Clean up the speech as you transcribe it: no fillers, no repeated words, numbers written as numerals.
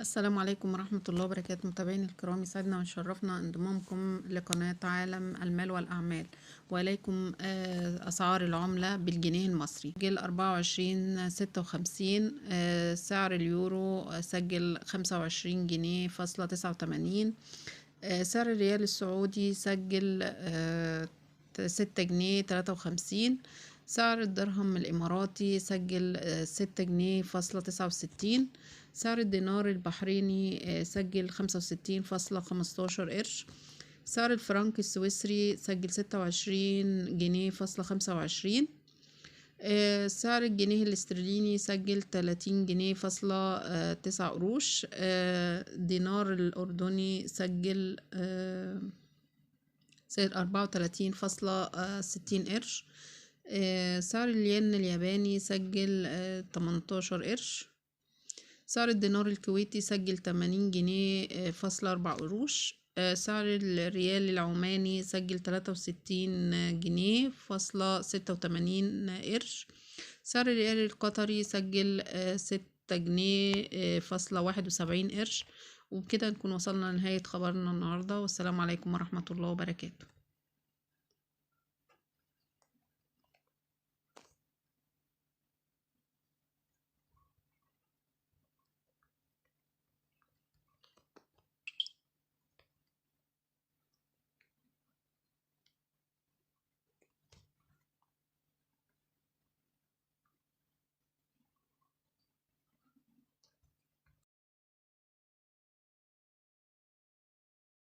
السلام عليكم ورحمة الله وبركاته. متابعيني الكرام، يسعدنا ويشرفنا انضمامكم لقناة عالم المال والأعمال، وإليكم أسعار العملة بالجنيه المصري. سجل 24.56. سعر اليورو سجل 25 جنيه فاصلة 89. سعر الريال السعودي سجل 6 جنيه 53. سعر الدرهم الإماراتي سجل 6 جنيه فاصلة 69. سعر الدينار البحريني سجل 65.15 قرش. سعر الفرنك السويسري سجل 26 جنيه فاصلة 25. سعر الجنيه الاسترليني سجل 30 جنيه فاصلة 9 قروش. دينار الأردني سجل 34.60 قرش. سعر الين الياباني سجل 18 قرش. سعر الدينار الكويتي سجل 80 جنيه فاصلة 4 قروش. سعر الريال العماني سجل 63 جنيه فاصلة 86 قرش. سعر الريال القطري سجل 6 جنيه فاصلة 71 قرش. وبكده نكون وصلنا لنهاية خبرنا النهاردة، والسلام عليكم ورحمة الله وبركاته.